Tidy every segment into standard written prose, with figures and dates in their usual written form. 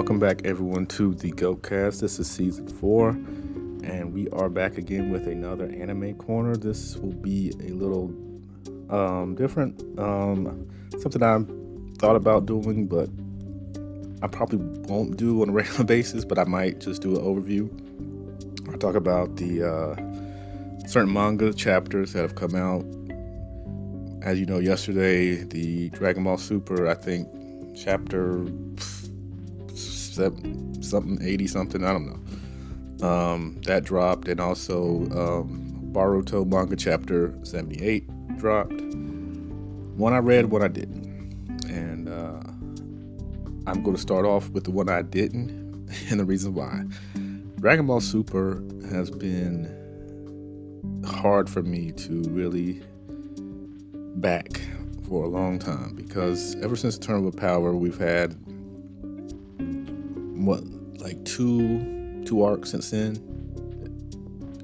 Welcome back, everyone, to the GOATcast. This is season 4, and we are back again with another anime corner. This will be a little different, something I thought about doing, but I probably won't do on a regular basis, but I might just do an overview. I talk about the certain manga chapters that have come out. As you know, yesterday, the Dragon Ball Super, I think, chapter something 80 something, I don't know, that dropped, and also Boruto manga chapter 78 dropped. One I read, one I didn't, and I'm going to start off with the one I didn't and the reason why. Dragon Ball Super has been hard for me to really back for a long time, because ever since the Tournament of Power, we've had two arcs since then,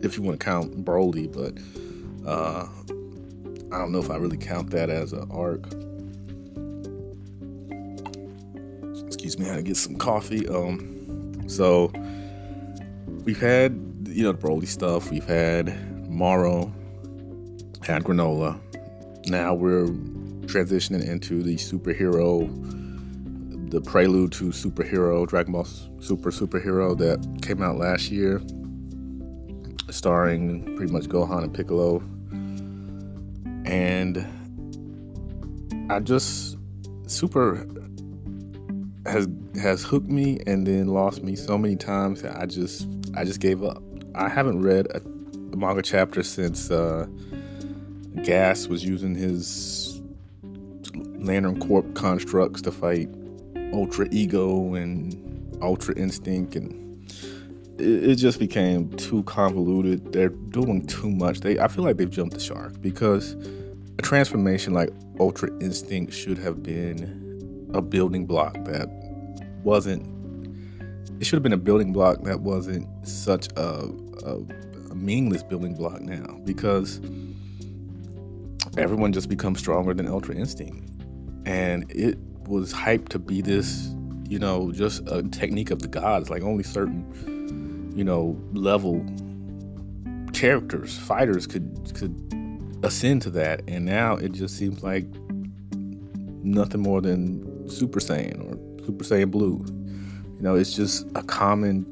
if you want to count Broly, but I don't know if I really count that as an arc. Excuse me, I had to get some coffee. So we've had, the Broly stuff, we've had Morrow, had Granola. Now we're transitioning into the prelude to superhero, Dragon Ball Superhero that came out last year, starring pretty much Gohan and Piccolo. And Super has hooked me and then lost me so many times that I just gave up. I haven't read a manga chapter since Gas was using his Lantern Corp constructs to fight Ultra Ego and Ultra Instinct, and it just became too convoluted. They're doing too much. I feel like they've jumped the shark, because a transformation like Ultra Instinct should have been a building block that wasn't. It should have been a building block that wasn't such a meaningless building block now, because everyone just becomes stronger than Ultra Instinct, and it was hyped to be this, just a technique of the gods. Like only certain, level characters, fighters could ascend to that, and now it just seems like nothing more than Super Saiyan or Super Saiyan Blue. It's just a common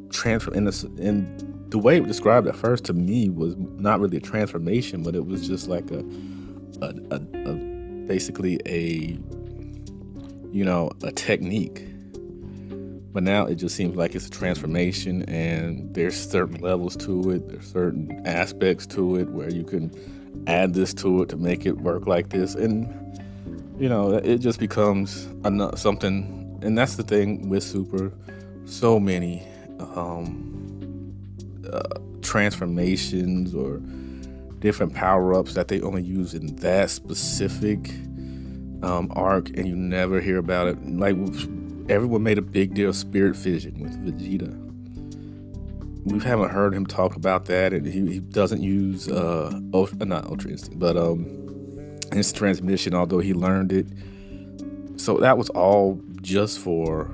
transfer, and the way it was described at first to me was not really a transformation, but it was just like basically a technique. But now it just seems like it's a transformation, and there's certain levels to it, there's certain aspects to it where you can add this to it to make it work like this, and it just becomes something. And that's the thing with Super. So many transformations or different power-ups that they only use in that specific arc, and you never hear about it. Like, everyone made a big deal of Spirit Fission with Vegeta. We haven't heard him talk about that, and he doesn't use not Ultra Instinct, but instant transmission, although he learned it. So that was all just for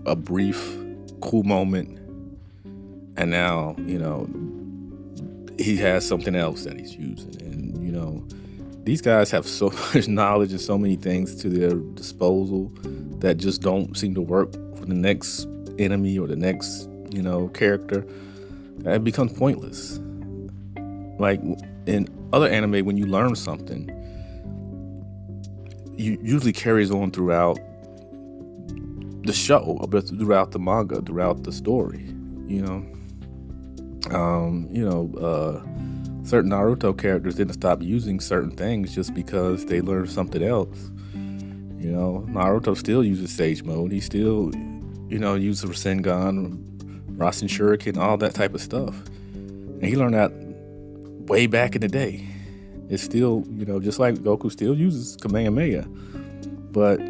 a brief cool moment, and now he has something else that he's using. And these guys have so much knowledge and so many things to their disposal that just don't seem to work for the next enemy or the next character. That it becomes pointless. Like in other anime, when you learn something, you usually carries on throughout the show, throughout the manga, throughout the story. Certain Naruto characters didn't stop using certain things just because they learned something else. Naruto still uses Sage Mode. He still, uses Rasengan, Rasen Shuriken, all that type of stuff. And he learned that way back in the day. It's still, just like Goku still uses Kamehameha. But,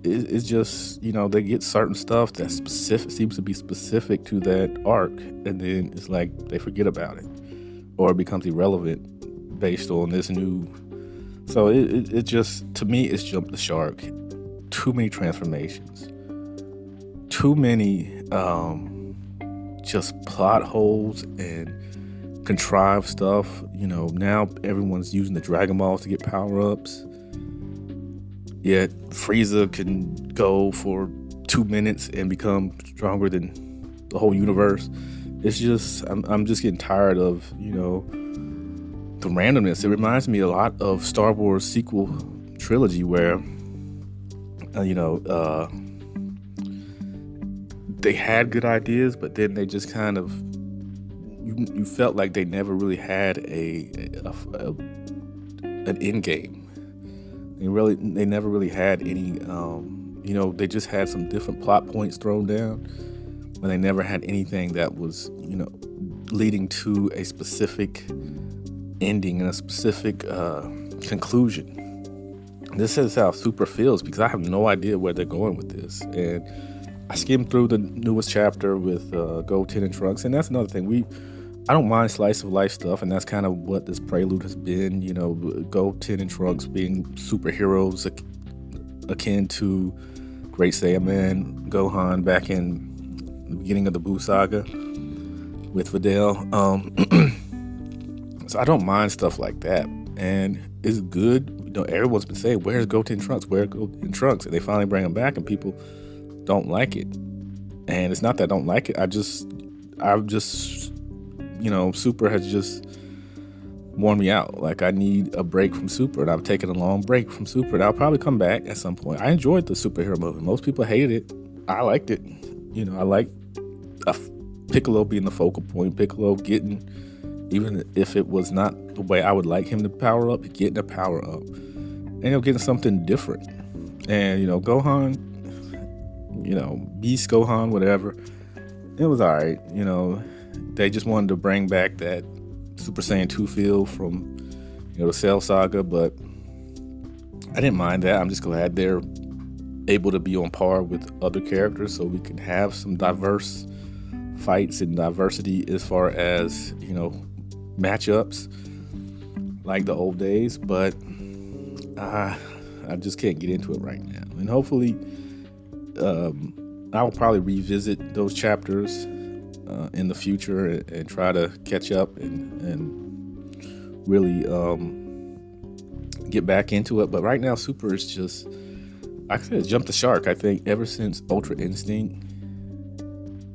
it's just, they get certain stuff that seems to be specific to that arc, and then it's like they forget about it, or it becomes irrelevant based on this new. So it just, to me, it's jumped the shark. Too many transformations. too many just plot holes and contrived stuff. Now everyone's using the Dragon Balls to get power-ups. Yet Frieza can go for 2 minutes and become stronger than the whole universe. It's just, I'm just getting tired of, the randomness. It reminds me a lot of Star Wars sequel trilogy where, they had good ideas, but then they just kind of, you felt like they never really had an end game. They never really had any, they just had some different plot points thrown down, but they never had anything that was, leading to a specific ending and a specific conclusion. This is how Super feels, because I have no idea where they're going with this. And I skimmed through the newest chapter with Goten and Trunks, and that's another thing. I don't mind slice of life stuff, and that's kind of what this prelude has been. Goten and Trunks being superheroes akin to Great Saiyaman, Gohan back in the beginning of the Buu saga with Videl. So I don't mind stuff like that, and it's good. Everyone's been saying, "Where's Goten and Trunks? Where's Goten and Trunks?" And they finally bring them back, and people don't like it. And it's not that I don't like it. I've just, Super has just worn me out. Like, I need a break from Super, and I've taken a long break from Super, and I'll probably come back at some point. I enjoyed the superhero movie. Most people hated it. I liked it. I liked Piccolo being the focal point. Piccolo getting, even if it was not the way I would like him to power up, getting a power up, and getting something different. And Gohan, Beast Gohan, whatever, it was all right. They just wanted to bring back that Super Saiyan 2 feel from, the Cell Saga, but I didn't mind that. I'm just glad they're able to be on par with other characters so we can have some diverse fights and diversity as far as, matchups like the old days, but I just can't get into it right now. And hopefully I will probably revisit those chapters in the future and try to catch up and really get back into it. But right now, Super is just, like I said, jumped the shark. I think ever since Ultra Instinct,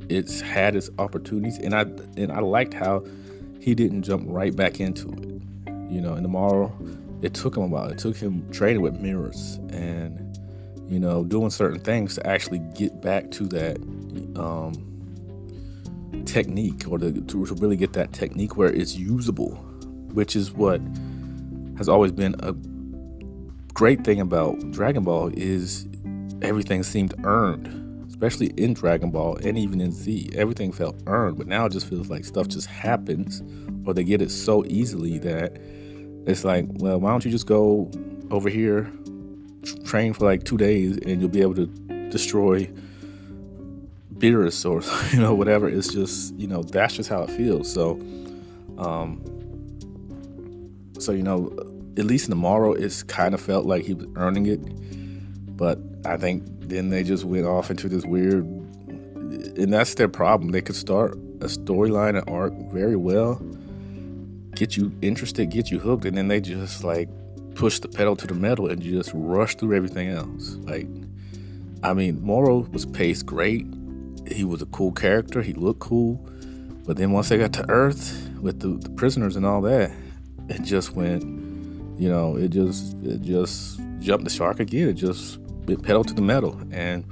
it's had its opportunities, and I liked how he didn't jump right back into it. In the Morrow, it took him a while. It took him training with mirrors and doing certain things to actually get back to that technique, or to really get that technique where it's usable, which is what has always been a great thing about Dragon Ball, is everything seemed earned, especially in Dragon Ball and even in Z. Everything felt earned, but now it just feels like stuff just happens, or they get it so easily that it's like, well, why don't you just go over here, train for like 2 days, and you'll be able to destroy Beerus or whatever. It's just, that's just how it feels. So at least in the Morrow, it's kind of felt like he was earning it, but I think then they just went off into this weird, and that's their problem. They could start a storyline and arc very well, get you interested, get you hooked, and then they just like push the pedal to the metal and just rush through everything else. Morrow was paced great. He was a cool character. He looked cool. But then once they got to Earth with the prisoners and all that, it just went, it just jumped the shark again. It pedaled to the metal, and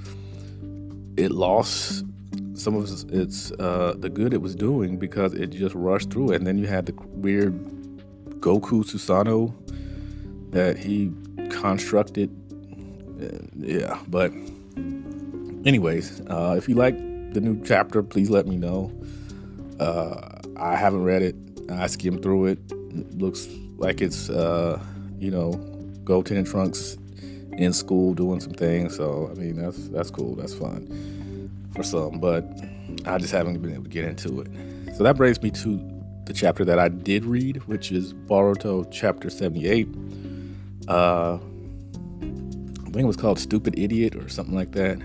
it lost some of its the good it was doing because it just rushed through it. And then you had the weird Goku Susanoo that he constructed. Yeah, but anyways, if you like the new chapter, please let me know. I haven't read it. I skimmed through it. It looks like it's Goten and Trunks in school doing some things. So that's cool. That's fun for some, but I just haven't been able to get into it. So that brings me to the chapter that I did read, which is Boruto chapter 78. I think it was called Stupid Idiot or something like that.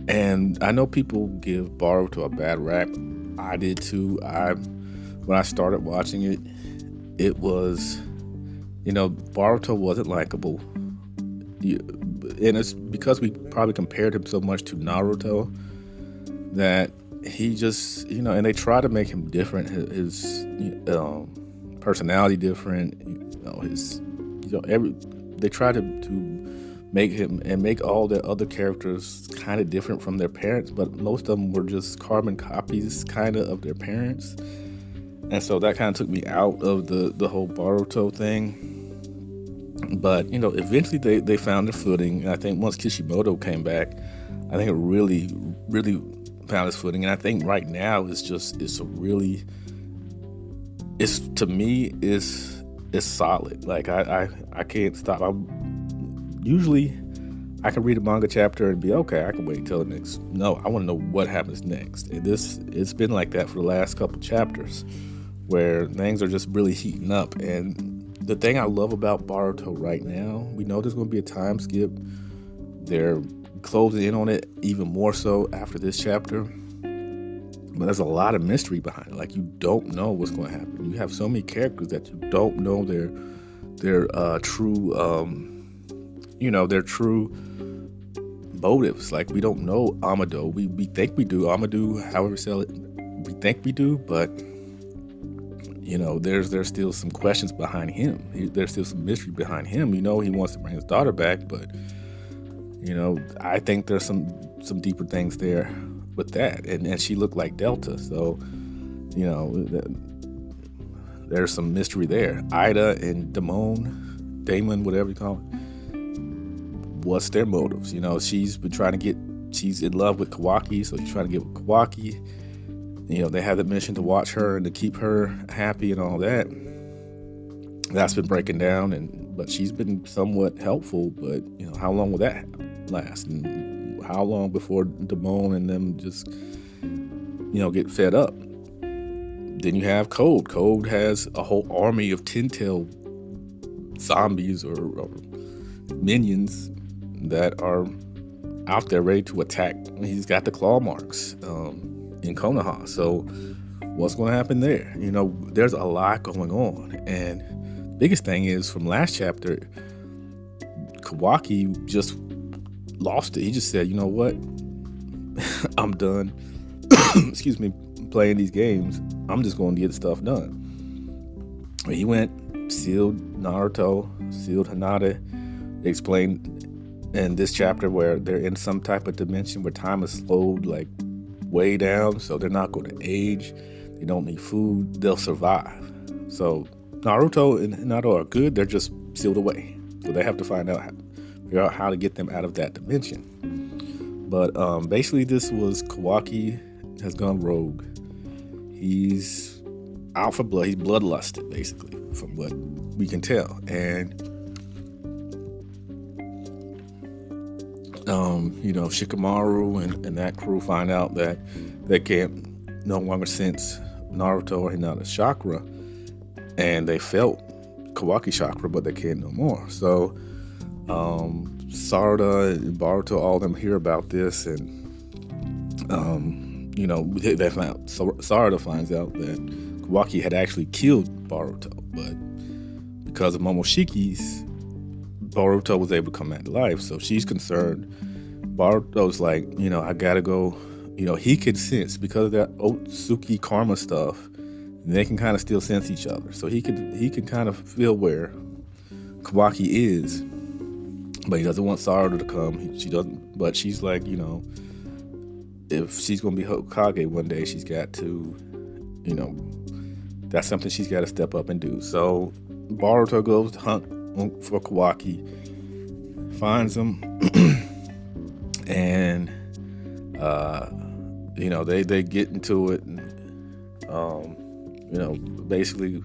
And I know people give Boruto a bad rap. I did too. When I started watching it, it was, Boruto wasn't likable. And it's because we probably compared him so much to Naruto that he just, and they try to make him different, his personality different, they try to make him and make all the other characters kind of different from their parents, but most of them were just carbon copies kind of their parents. And so that kind of took me out of the whole Boruto thing. But, eventually they found their footing. And I think once Kishimoto came back, I think it really, really found its footing. And I think right now to me, it's solid. Like, I can't stop. I can read a manga chapter and be okay. I can wait until the next. No, I want to know what happens next. And it's been like that for the last couple chapters, where things are just really heating up. And the thing I love about Boruto right now, we know there's going to be a time skip. They're closing in on it even more so after this chapter. But there's a lot of mystery behind it. Like, you don't know what's going to happen. You have so many characters that you don't know their true, their true motives. Like, we don't know Amado. We think we do. Amado, however sell it, we think we do, but there's still some questions behind him. There's still some mystery behind him. He wants to bring his daughter back, but I think there's some deeper things there with that. And she looked like Delta, so there's some mystery there. Ida and Damon, whatever you call it. What's their motives? She's in love with Kawaki, so she's trying to get with Kawaki. They have the mission to watch her and to keep her happy and all that. That's been breaking down, but she's been somewhat helpful. But how long will that last? And how long before Damon and them just get fed up? Then you have Code. Code has a whole army of Ten-tail zombies or minions that are out there ready to attack. He's got the claw marks in Konoha. So what's going to happen there? There's a lot going on. And the biggest thing is, from last chapter, Kawaki just lost it. He just said, you know what? I'm done. Excuse me, playing these games. I'm just going to get stuff done. He went, sealed Naruto, sealed Hinata. They explained in this chapter where they're in some type of dimension where time is slowed like way down, so they're not going to age. They don't need food. They'll survive. So Naruto and Hinata are good. They're just sealed away. So they have to figure out how to get them out of that dimension. But basically, this was Kawaki has gone rogue. He's out for blood. He's bloodlusted, basically, from what we can tell. And Shikamaru and that crew find out that they can't no longer sense Naruto or Hinata's chakra, and they felt Kawaki chakra, but they can't no more. So Sarada and Boruto, all of them hear about this, and they find out, Sarada finds out that Kawaki had actually killed Boruto, but because of Momoshiki's, Boruto was able to come back to life. So she's concerned. Boruto's like, I gotta go. He can sense, because of that Otsuki karma stuff, they can kind of still sense each other. So he can kind of feel where Kawaki is, but he doesn't want Sarada to come. She doesn't, but she's like, if she's gonna be Hokage one day, she's got to, that's something she's got to step up and do. So Boruto goes to hunt for Kawaki, finds him, and they get into it, and basically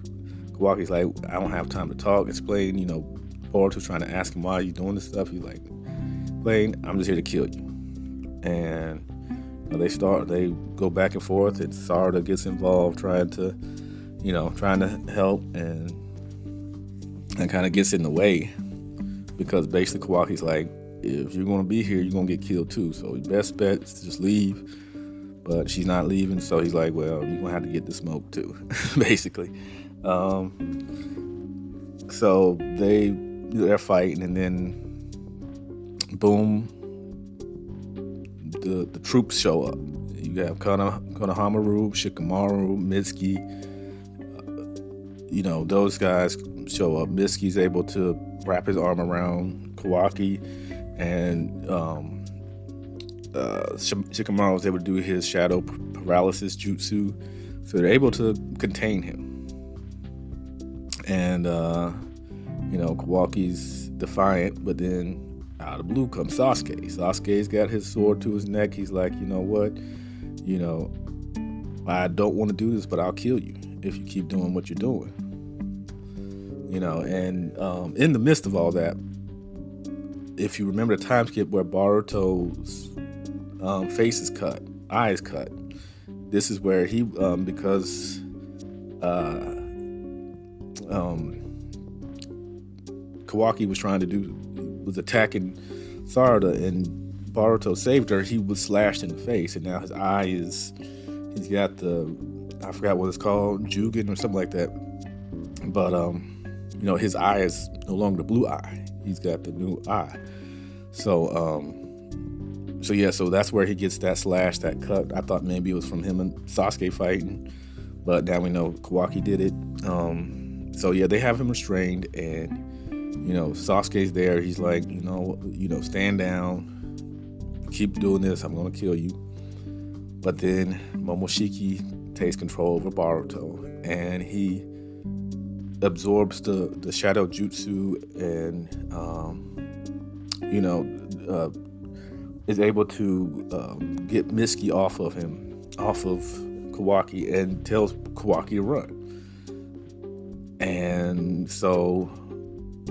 Kawaki's like, I don't have time to talk, explain. Boruto's trying to ask him, why are you doing this stuff? He's like, Blaine, I'm just here to kill you. And they go back and forth, and Sarada gets involved, trying to help, and kind of gets in the way, because basically Kawaki's like, if you're going to be here, you're going to get killed too. So his best bet is to just leave. But she's not leaving, so he's like, well, you're going to have to get the smoke too, basically. So they're fighting, and then boom, the troops show up. You have Konohamaru, Shikamaru, Mitsuki. Those guys show up. Mitsuki's able to wrap his arm around Kawaki, and Shikamaru was able to do his shadow paralysis jutsu, so they're able to contain him. And Kawaki's defiant, but then out of the blue comes Sasuke. Sasuke's got his sword to his neck. He's like, you know what? I don't want to do this, but I'll kill you if you keep doing what you're doing. And in the midst of all that, if you remember the time skip where Boruto's face is cut, eye is cut, this is where he, because Kawaki was attacking Sarada, and Boruto saved her, he was slashed in the face, and now his eye he's got I forgot what it's called, Jugen or something like that. But, his eye is no longer the blue eye. He's got the new eye. So that's where he gets that slash, that cut. I thought maybe it was from him and Sasuke fighting, but now we know Kawaki did it. They have him restrained, and Sasuke's there. He's like, stand down, keep doing this, I'm gonna kill you. But then Momoshiki takes control over Boruto, and he absorbs the shadow jutsu, and is able to get Mitsuki off of Kawaki, and tells Kawaki to run. And so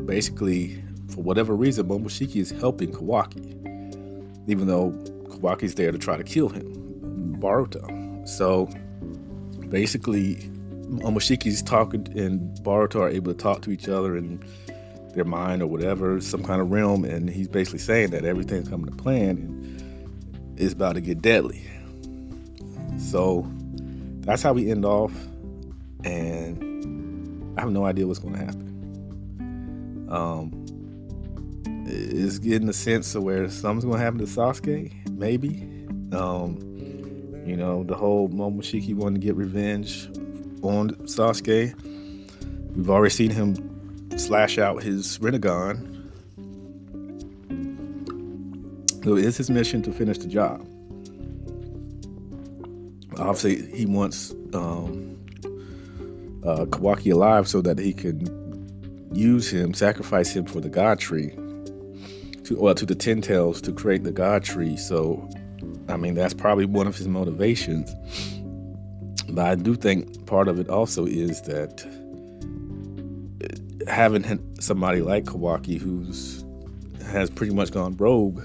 basically, for whatever reason, Momoshiki is helping Kawaki, even though Kawaki's there to try to kill him, Boruto. So basically, Momoshiki's talking, and Boruto are able to talk to each other in their mind or whatever, some kind of realm, and he's basically saying that everything's coming to plan and it's about to get deadly. So that's how we end off, and I have no idea what's going to happen. It's getting a sense of where something's going to happen to Sasuke, maybe. The whole Momoshiki wanting to get revenge on Sasuke. We've already seen him slash out his Rinnegan. So it's his mission to finish the job. Obviously, he wants Kawaki alive so that he can sacrifice him for the God Tree, to the Ten Tails, to create the God Tree. So, that's probably one of his motivations. But I do think part of it also is that having somebody like Kawaki has pretty much gone rogue,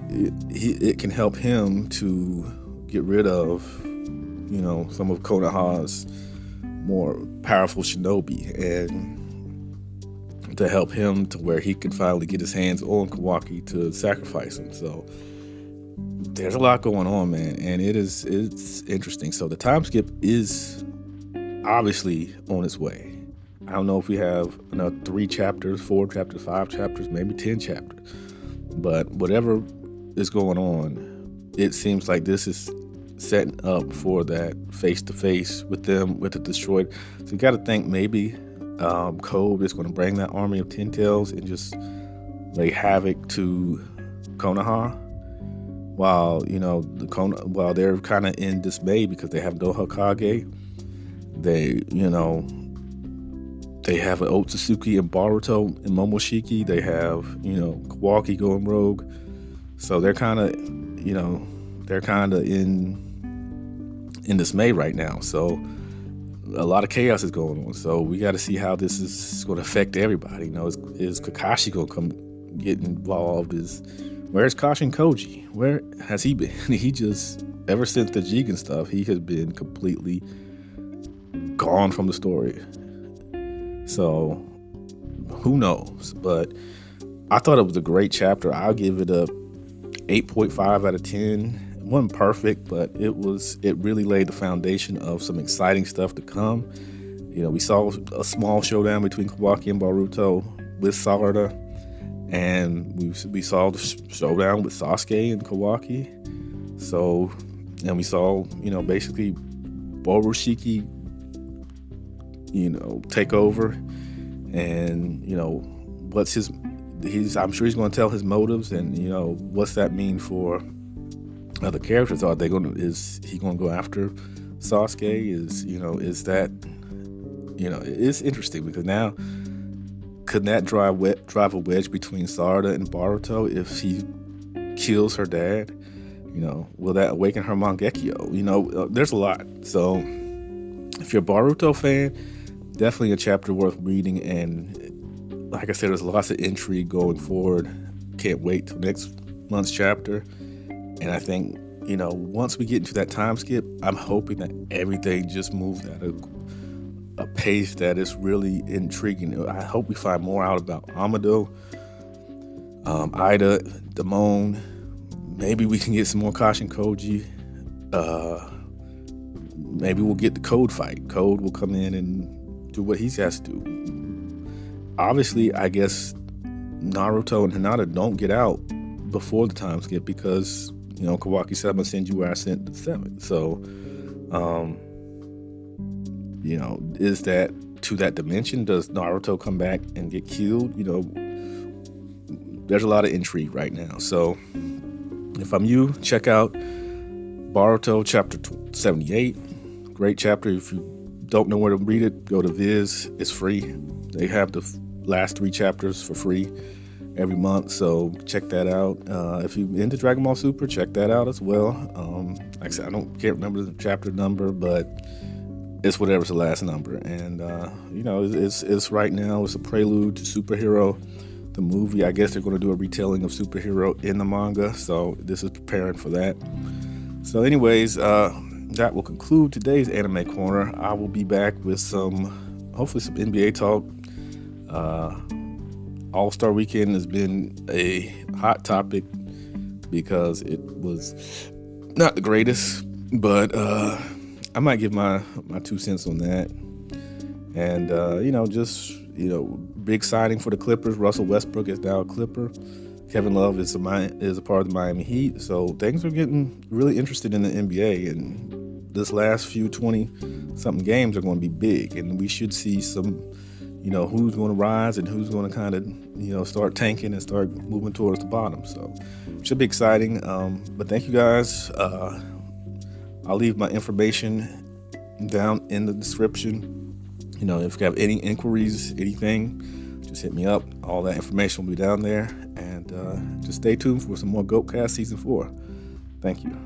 it can help him to get rid of, some of Konoha's more powerful shinobi, and to help him to where he can finally get his hands on Kawaki to sacrifice him. So there's a lot going on, man, and it's interesting. So the time skip is obviously on its way. I don't know if we have another 3 chapters, 4 chapters, 5 chapters, maybe 10 chapters, but whatever is going on, it seems like this is setting up for that face-to-face with them, with the destroyed. So you got to think maybe Kobe is going to bring that army of Ten Tails and just lay havoc to Konoha, while while they're kind of in dismay because they have no Hokage. They have an Otsutsuki and Boruto and Momoshiki. They have Kawaki going rogue. So they're kind of in dismay right now. So a lot of chaos is going on. So we got to see how this is going to affect everybody. Is Kakashi going to come get involved? Where's Kashin Koji? Where has he been? He just, ever since the Jigen stuff, he has been completely gone from the story. So who knows? But I thought it was a great chapter. I'll give it a 8.5 out of 10. It wasn't perfect, but it really laid the foundation of some exciting stuff to come. We saw a small showdown between Kawaki and Boruto with Sarada, and we saw the showdown with Sasuke and Kawaki. So, and we saw, basically Borushiki, take over, and what's I'm sure he's going to tell his motives, and what's that mean for other characters? Is he going to go after Sasuke? Is that it's interesting, because now could that drive a wedge between Sarada and Boruto if he kills her dad? Will that awaken her Mangekyo? There's a lot. So if you're a Boruto fan, definitely a chapter worth reading. And like I said, there's lots of intrigue going forward. Can't wait till next month's chapter. And I think, once we get into that time skip, I'm hoping that everything just moves at a pace that is really intriguing. I hope we find more out about Amado, Ida, Damone. Maybe we can get some more Kashin Koji. Maybe we'll get the Code fight. Code will come in and do what he has to do. Obviously, I guess Naruto and Hinata don't get out before the time skip, because Kawaki said, I'm gonna send you where I sent the 7th. So is that to that dimension? Does Naruto come back and get killed? There's a lot of intrigue right now. So if I'm you, check out Boruto chapter 78. Great chapter. If you don't know where to read it, go to Viz. It's free. They have the last 3 chapters for free every month, so check that out. If you're into Dragon Ball Super, check that out as well. Like I said, can't remember the chapter number, but it's whatever's the last number. And it's right now, it's a prelude to Superhero, the movie. I guess they're going to do a retelling of Superhero in the manga, so this is preparing for that. So anyways, that will conclude today's Anime Corner. I will be back with hopefully some NBA talk. All-Star Weekend has been a hot topic because it was not the greatest, but I might give my 2 cents on that. And big signing for the Clippers. Russell Westbrook is now a Clipper. Kevin Love is a part of the Miami Heat. So things are getting really interested in the NBA, and this last few 20-something games are going to be big, and we should see some, who's going to rise and who's going to kind of, start tanking and start moving towards the bottom. So it should be exciting. But thank you guys. I'll leave my information down in the description. If you have any inquiries, anything, just hit me up. All that information will be down there. And just stay tuned for some more GOATcast Season 4. Thank you.